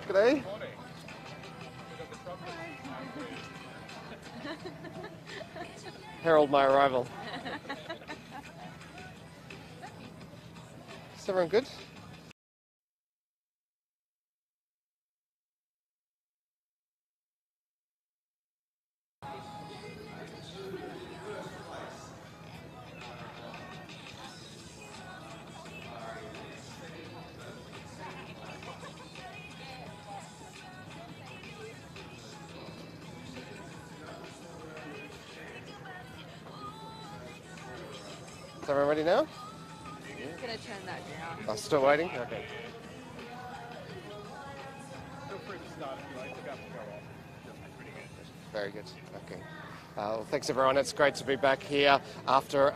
G'day. Herald my arrival. Is everyone good? Is everyone ready now? I'm going to turn that down. Oh, still waiting? Okay. Feel free to start if you like. It's about to go off. Pretty good. Very good. Okay. Well, thanks everyone. It's great to be back here after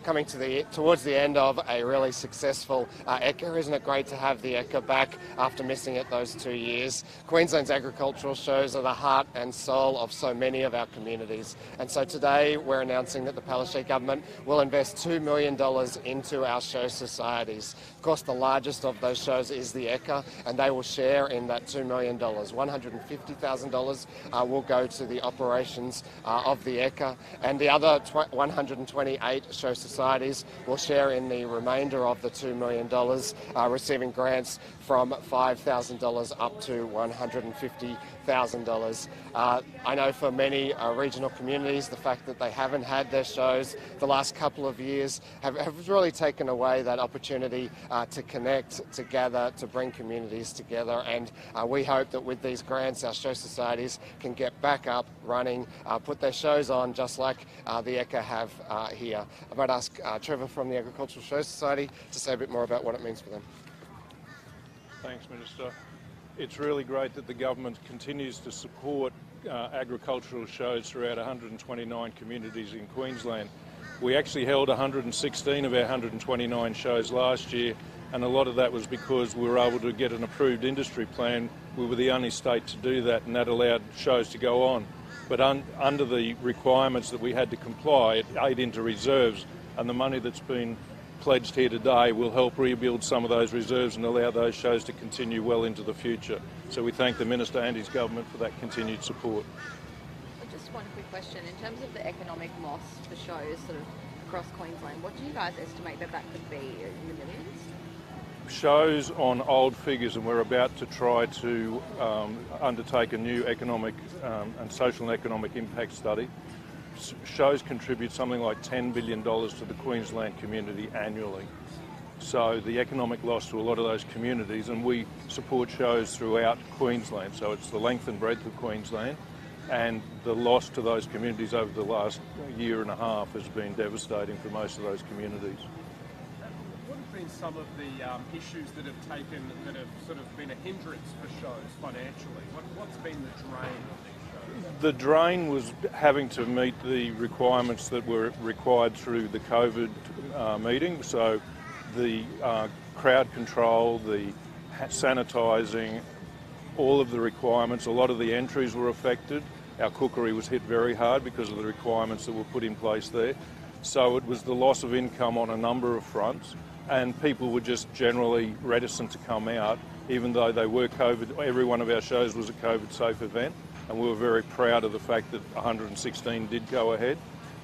coming towards the end of a really successful Ekka. Isn't it great to have the Ekka back after missing it those 2 years? Queensland's agricultural shows are the heart and soul of so many of our communities. And so today we're announcing that the Palaszczuk government will invest $2 million into our show societies. Of course, the largest of those shows is the Ekka, and they will share in that $2 million. $150,000 will go to the operations of the Ekka, and the other 128 show societies will share in the remainder of the $2 million, receiving grants from $5,000 up to $150,000. I know for many regional communities, the fact that they haven't had their shows the last couple of years have really taken away that opportunity to connect, to gather, to bring communities together. And we hope that with these grants, our show societies can get back up, running, put their shows on just like the Ekka have here. I might ask Trevor from the Agricultural Show Society to say a bit more about what it means for them. Thanks, Minister. It's really great that the government continues to support agricultural shows throughout 129 communities in Queensland. We actually held 116 of our 129 shows last year, and a lot of that was because we were able to get an approved industry plan. We were the only state to do that, and that allowed shows to go on. But under the requirements that we had to comply, it ate into reserves, and the money that's been pledged here today will help rebuild some of those reserves and allow those shows to continue well into the future. So we thank the Minister and his government for that continued support. Just one quick question. In terms of the economic loss for shows sort of across Queensland, what do you guys estimate that could be in the millions? Shows on old figures, and we're about to try to undertake a new economic and social and economic impact study. Shows contribute something like $10 billion to the Queensland community annually. So the economic loss to a lot of those communities, and we support shows throughout Queensland, so it's the length and breadth of Queensland, and the loss to those communities over the last year and a half has been devastating for most of those communities. What have been some of the issues that have sort of been a hindrance for shows financially? What's been the drain of these shows? The drain was having to meet the requirements that were required through the COVID meeting. So the crowd control, the sanitising, all of the requirements, a lot of the entries were affected. Our cookery was hit very hard because of the requirements that were put in place there. So it was the loss of income on a number of fronts, and people were just generally reticent to come out, even though they were COVID. Every one of our shows was a COVID-safe event, and we were very proud of the fact that 116 did go ahead,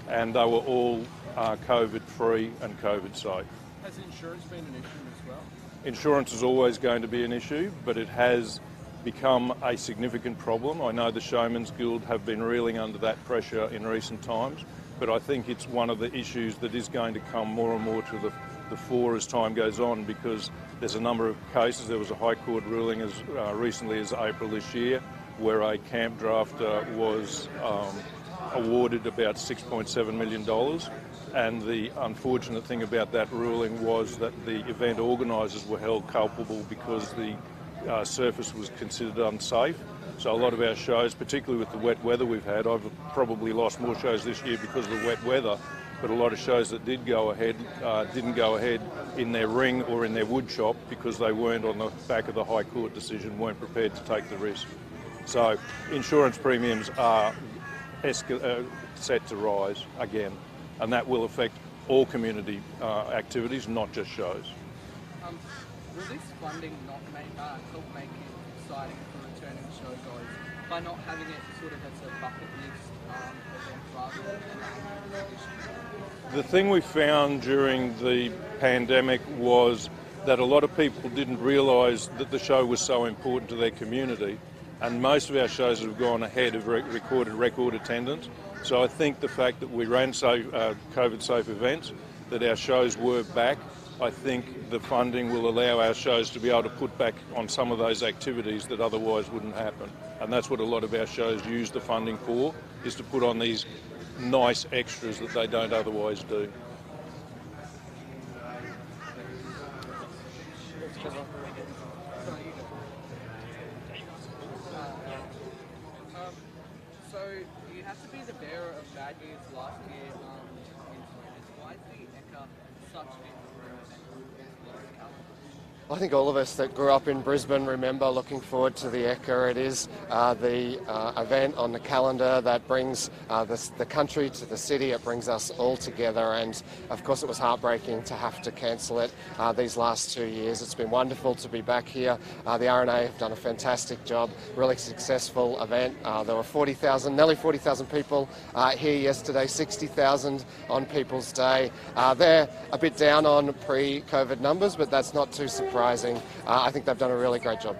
and they were all COVID-free and COVID-safe. Has insurance been an issue as well? Insurance is always going to be an issue, but it has become a significant problem. I know the Showmen's Guild have been reeling under that pressure in recent times, but I think it's one of the issues that is going to come more and more to the fore as time goes on, because there's a number of cases. There was a High Court ruling as recently as April this year where a camp drafter was awarded about $6.7 million. And the unfortunate thing about that ruling was that the event organisers were held culpable because the surface was considered unsafe. So a lot of our shows, particularly with the wet weather we've had, I've probably lost more shows this year because of the wet weather, but a lot of shows that did go ahead didn't go ahead in their ring or in their wood shop because they weren't on the back of the High Court decision, weren't prepared to take the risk. So insurance premiums are set to rise again, and that will affect all community activities, not just shows. Will this funding not help make exciting for returning show goes by not having it sort of as a bucket list event rather than an annual tradition? The thing we found during the pandemic was that a lot of people didn't realise that the show was so important to their community, and most of our shows that have gone ahead have recorded record attendance. So I think the fact that we ran COVID-safe events, that our shows were back, I think the funding will allow our shows to be able to put back on some of those activities that otherwise wouldn't happen. And that's what a lot of our shows use the funding for, is to put on these nice extras that they don't otherwise do. So you have to be the bearer of bad news last year in Queensland. Why is the Ekka such an I think all of us that grew up in Brisbane remember looking forward to the Ekka. It is the event on the calendar that brings the country to the city. It brings us all together, and of course it was heartbreaking to have to cancel it these last 2 years. It's been wonderful to be back here. The RNA have done a fantastic job, really successful event. There were nearly 40,000 people here yesterday, 60,000 on People's Day. They're a bit down on pre-COVID numbers, but that's not too surprising. I think they've done a really great job.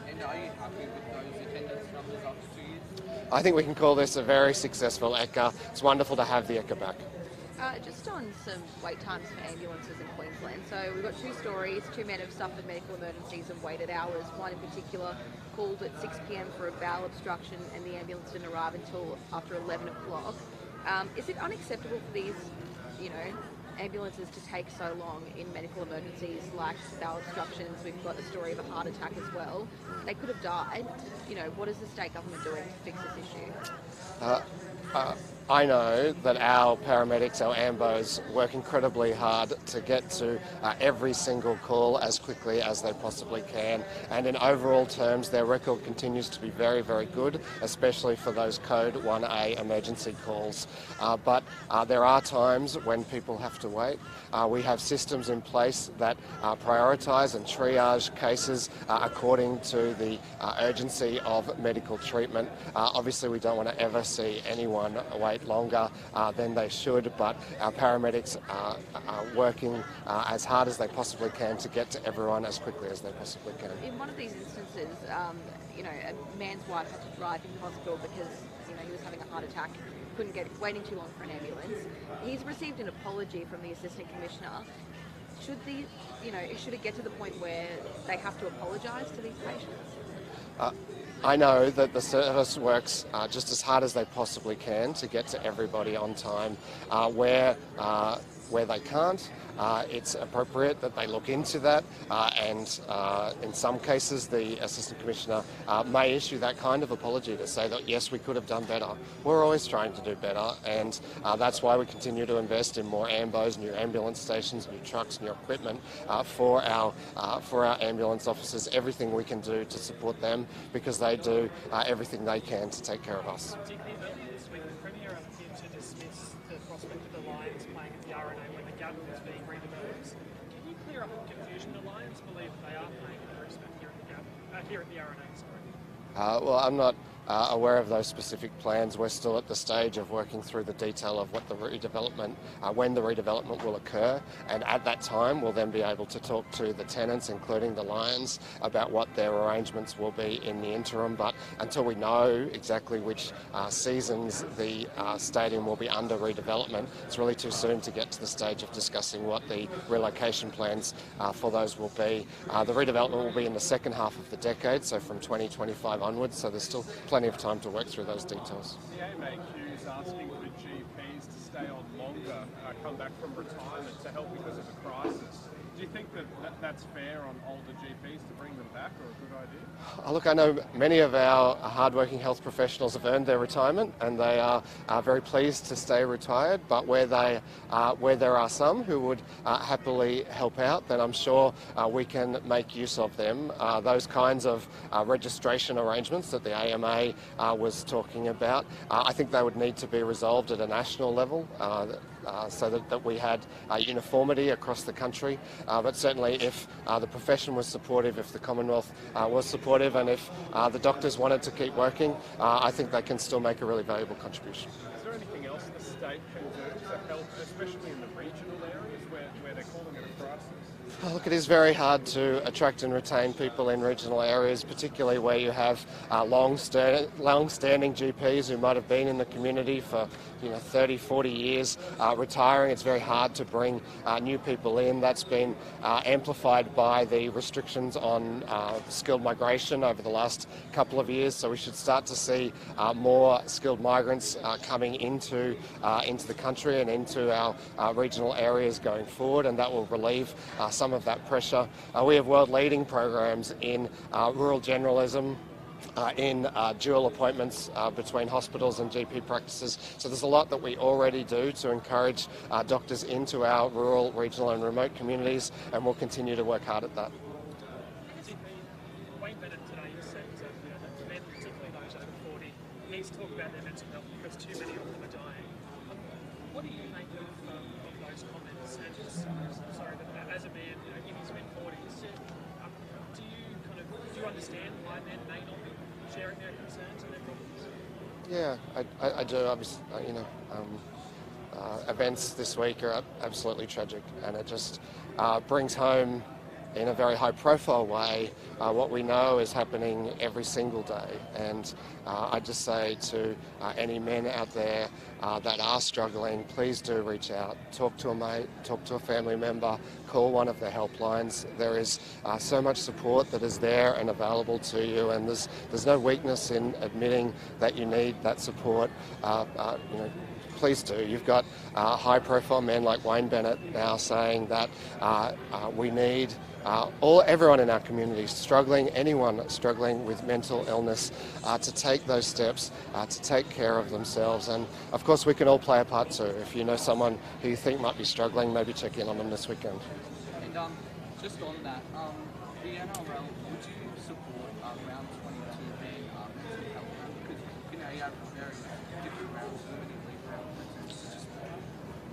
And are you happy with those attendance numbers after 2 years? I think we can call this a very successful Ekka. It's wonderful to have the Ekka back. Just on some wait times for ambulances in Queensland. So we've got two stories. Two men have suffered medical emergencies and waited hours. One in particular called at 6 p.m. for a bowel obstruction, and the ambulance didn't arrive until after 11 o'clock. Is it unacceptable for these, ambulances to take so long in medical emergencies like bowel obstructions? We've got the story of a heart attack as well. They could have died. What is the state government doing to fix this issue? I know that our paramedics, our AMBOs, work incredibly hard to get to every single call as quickly as they possibly can. And in overall terms, their record continues to be very, very good, especially for those Code 1A emergency calls. But there are times when people have to wait. We have systems in place that prioritise and triage cases according to the urgency of medical treatment. Obviously, we don't want to ever see anyone wait longer than they should, but our paramedics are working as hard as they possibly can to get to everyone as quickly as they possibly can. In one of these instances, a man's wife had to drive into hospital because he was having a heart attack, waiting too long for an ambulance. He's received an apology from the Assistant Commissioner. Should it get to the point where they have to apologise to these patients? I know that the service works just as hard as they possibly can to get to everybody on time. Where they can't, it's appropriate that they look into that, and in some cases the Assistant Commissioner may issue that kind of apology to say that yes, we could have done better. We're always trying to do better, and that's why we continue to invest in more AMBOs, new ambulance stations, new trucks, new equipment for our ambulance officers, everything we can do to support them, because they do everything they can to take care of us. Particularly earlier this week, the Premier appeared to dismiss the prospect of the Lions playing at the RNA when the Gabba was being redeveloped. Can you clear up the confusion? The Lions believe they are playing at Brisbane here at the RNA, sorry. Well, I'm not aware of those specific plans. We're still at the stage of working through the detail of what the redevelopment, when the redevelopment will occur, and at that time we'll then be able to talk to the tenants, including the Lions, about what their arrangements will be in the interim. But until we know exactly which seasons the stadium will be under redevelopment, it's really too soon to get to the stage of discussing what the relocation plans for those will be. The redevelopment will be in the second half of the decade, so from 2025 onwards, so there's still plenty of time to work through those details. The AMAQ is asking for GPs to stay on longer, come back from retirement to help because of the crisis. Do you think that that's fair on older GPs to bring them back, or a good idea? Look, I know many of our hard-working health professionals have earned their retirement, and they are very pleased to stay retired. But where there are some who would happily help out, then I'm sure we can make use of them. Those kinds of registration arrangements that the AMA was talking about, I think they would need to be resolved at a national level. so that we had uniformity across the country. But certainly if the profession was supportive, if the Commonwealth was supportive, and if the doctors wanted to keep working, I think they can still make a really valuable contribution. Is there anything else the state can do to help, especially in the regional areas where they're calling it a crisis? Look, it is very hard to attract and retain people in regional areas, particularly where you have long-standing GPs who might have been in the community for 30, 40 years retiring. It's very hard to bring new people in. That's been amplified by the restrictions on skilled migration over the last couple of years. So we should start to see more skilled migrants coming into the country and into our regional areas going forward, and that will relieve some of that pressure. We have world-leading programs in rural generalism, in dual appointments between hospitals and GP practices. So there's a lot that we already do to encourage doctors into our rural, regional and remote communities, and we'll continue to work hard at that. Wayne Bennett today said that men, particularly those over 40, need to talk about their mental health because too many of them are dying. What do you make of those comments? And sorry, that as a man in his mid-40s, do you understand why men may not be sharing their concerns and their problems? Yeah, I do. Obviously, events this week are absolutely tragic, and it just brings home in a very high-profile way what we know is happening every single day. And I just say to any men out there that are struggling, please do reach out, talk to a mate, talk to a family member, call one of the helplines. There is so much support that is there and available to you, and there's no weakness in admitting that you need that support. Please do. You've got high-profile men like Wayne Bennett now saying that we need everyone in our community struggling, anyone struggling with mental illness, to take those steps, to take care of themselves. And of course we can all play a part too. If you know someone who you think might be struggling, maybe check in on them this weekend. And just on that, the NRL, would you support round 22 being mental health? Because you have very different rounds, limited league rounds.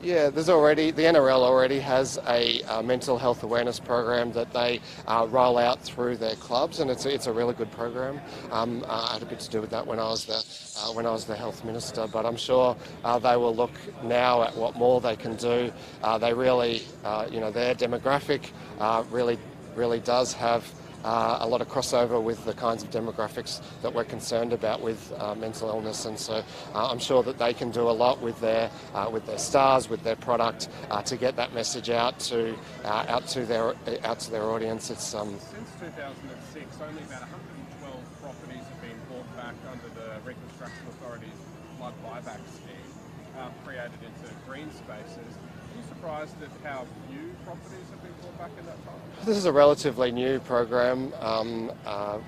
Yeah, the NRL already has a mental health awareness program that they roll out through their clubs, and it's a really good program. I had a bit to do with that when I was the health minister, but I'm sure they will look now at what more they can do. They really, their demographic really does have a lot of crossover with the kinds of demographics that we're concerned about with mental illness, and so I'm sure that they can do a lot with their stars, with their product, to get that message out to their audience. It's Since 2006, only about 112 properties have been bought back under the Reconstruction Authority's flood buyback scheme, created into green spaces. Are you surprised at how few properties have been bought back in that time? This is a relatively new program,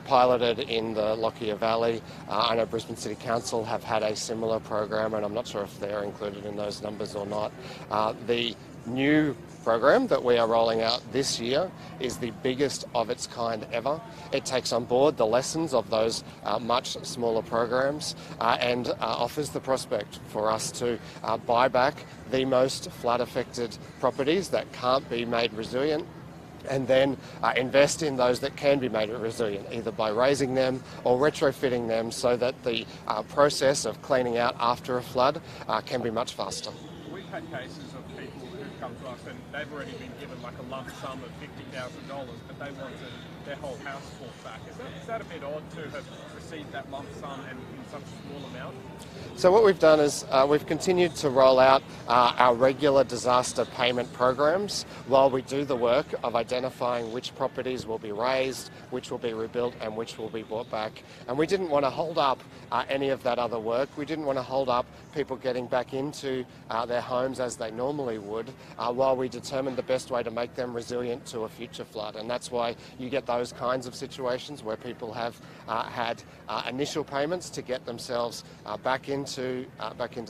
piloted in the Lockyer Valley. I know Brisbane City Council have had a similar program, and I'm not sure if they're included in those numbers or not. The new program that we are rolling out this year is the biggest of its kind ever. It takes on board the lessons of those much smaller programs and offers the prospect for us to buy back the most flood-affected properties that can't be made resilient, and then invest in those that can be made resilient, either by raising them or retrofitting them so that the process of cleaning out after a flood can be much faster. We've had cases of people who've come to us and they've already been given like a lump sum of $50,000, but they wanted their whole house bought back. Is that a bit odd to have received that lump sum and in such a small amount? So what we've done is we've continued to roll out our regular disaster payment programs while we do the work of identifying which properties will be raised, which will be rebuilt and which will be bought back. And we didn't want to hold up any of that other work. We didn't want to hold up people getting back into their homes as they normally would while we determined the best way to make them resilient to a future flood. And that's why you get those kinds of situations where people have had initial payments to get themselves back into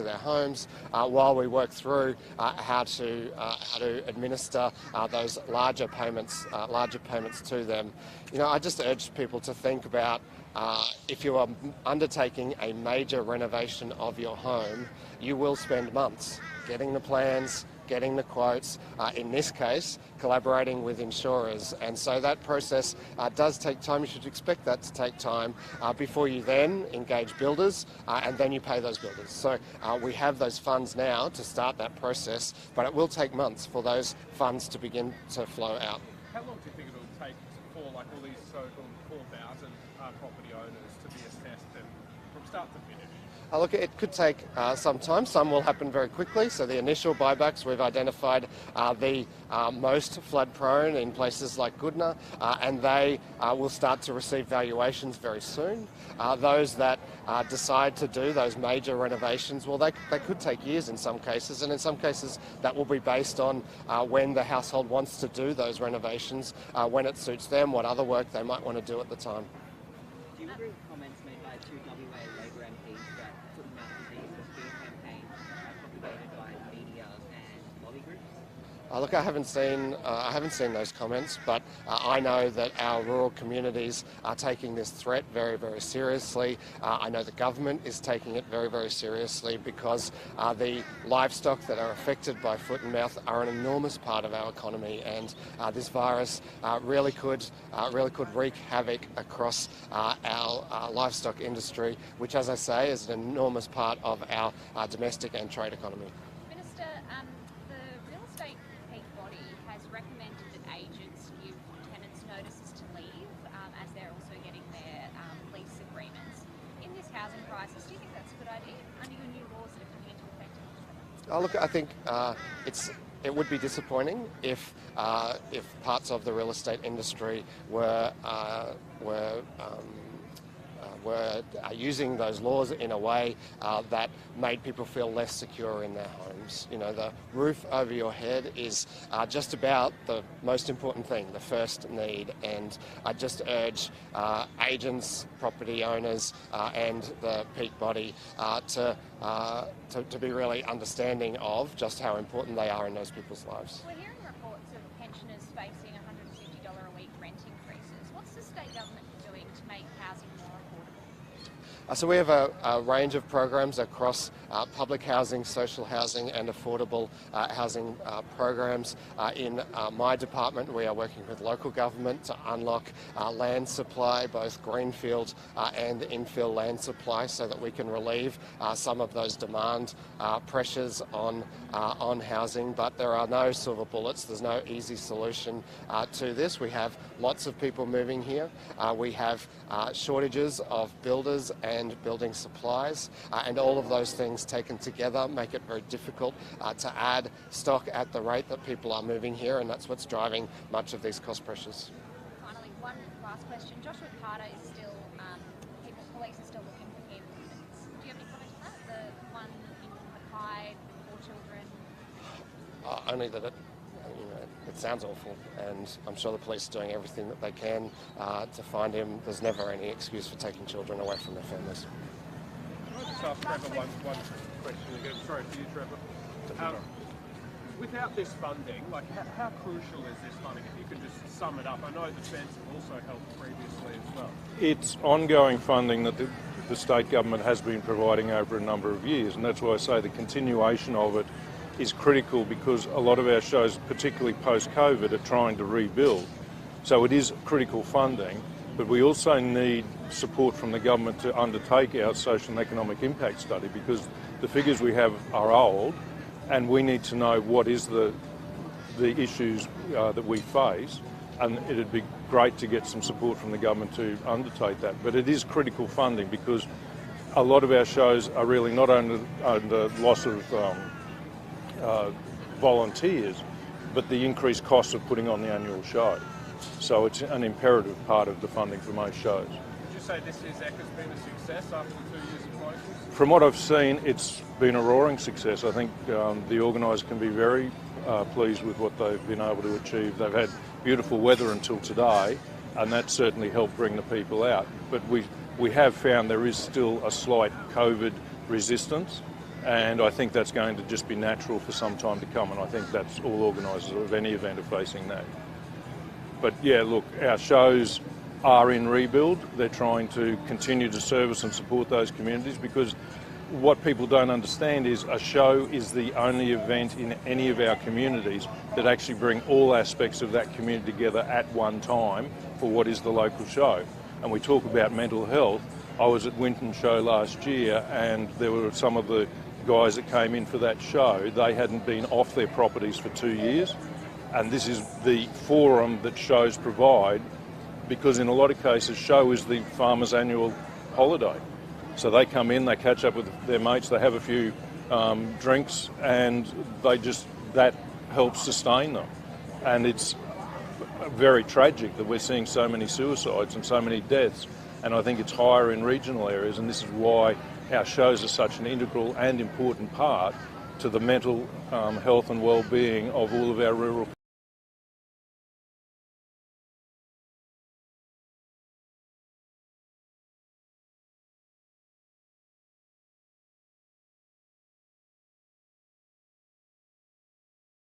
their homes while we work through how to administer those larger payments to them. I just urge people to think about if you are undertaking a major renovation of your home, you will spend months getting the plans, getting the quotes, in this case, collaborating with insurers. And so that process does take time. You should expect that to take time before you then engage builders and then you pay those builders. So we have those funds now to start that process, but it will take months for those funds to begin to flow out. How long do you think it'll take for like all these so-called 4,000 property owners to be assessed and from start to finish? Look, it could take some time. Some will happen very quickly. So the initial buybacks, we've identified the most flood-prone in places like Goodna, and they will start to receive valuations very soon. Those that decide to do those major renovations, well, they could take years in some cases, and in some cases that will be based on when the household wants to do those renovations, when it suits them, what other work they might want to do at the time. Do you agree with comments made by two WA Labor MPs that foot and mouth disease was being campaigned propagated by media and lobby groups? Look, I haven't seen those comments, but I know that our rural communities are taking this threat very, very seriously. I know the government is taking it very, very seriously because the livestock that are affected by foot and mouth are an enormous part of our economy, and this virus really could wreak havoc across our livestock industry, which, as I say, is an enormous part of our domestic and trade economy. Minister, the real estate peak body has recommended that agents give tenants notices to leave as they're also getting their lease agreements. In this housing crisis, do you think that's a good idea under your new laws that are coming into effect? Look, I think it would be disappointing if parts of the real estate industry were using those laws in a way that made people feel less secure in their homes. You know, the roof over your head is just about the most important thing, the first need, and I just urge agents, property owners and the peak body to be really understanding of just how important they are in those people's lives. We're hearing reports of pensioners facing $150 a week rent increases. What's the state government doing to make housing more affordable? So we have a range of programs across public housing, social housing and affordable housing programs. In my department, we are working with local government to unlock land supply, both greenfield and infill land supply, so that we can relieve some of those demand pressures on housing. But there are no silver bullets. There's no easy solution to this. We have lots of people moving here. We have shortages of builders and building supplies, and all of those things taken together make it very difficult to add stock at the rate that people are moving here, and that's what's driving much of these cost pressures. Finally, one last question. Joshua Carter is still, police are still looking for him. Do you have any comment on that? The one in Mackay, 4 children? Only that it sounds awful, and I'm sure the police are doing everything that they can to find him. There's never any excuse for taking children away from their families. Can I just ask Trevor one question again? Sorry for you, Trevor. Without this funding, how crucial is this funding? If you could just sum it up. I know the feds have also helped previously as well. It's ongoing funding that the state government has been providing over a number of years, and that's why I say the continuation of it is critical, because a lot of our shows, particularly post-COVID, are trying to rebuild. So it is critical funding, but we also need support from the government to undertake our social and economic impact study, because the figures we have are old, and we need to know what is the issues that we face, and it'd be great to get some support from the government to undertake that. But it is critical funding, because a lot of our shows are really not under loss of volunteers, but the increased costs of putting on the annual show. So it's an imperative part of the funding for most shows. Would you say this is Ekka's been a success after 2 years of closures? From what I've seen, it's been a roaring success. I think the organisers can be very pleased with what they've been able to achieve. They've had beautiful weather until today, and that certainly helped bring the people out. But we have found there is still a slight COVID resistance, and I think that's going to just be natural for some time to come, and I think that's all organisers of any event are facing that. But yeah, look, our shows are in rebuild. They're trying to continue to service and support those communities, because what people don't understand is a show is the only event in any of our communities that actually bring all aspects of that community together at one time for what is the local show. And we talk about mental health. I was at Winton Show last year, and there were some of the guys that came in for that show. They hadn't been off their properties for 2 years, and this is the forum that shows provide, because in a lot of cases show is the farmer's annual holiday. So they come in, they catch up with their mates, they have a few drinks, and that helps sustain them. And it's very tragic that we're seeing so many suicides and so many deaths, and I think it's higher in regional areas, and this is why our shows are such an integral and important part to the mental health and well-being of all of our rural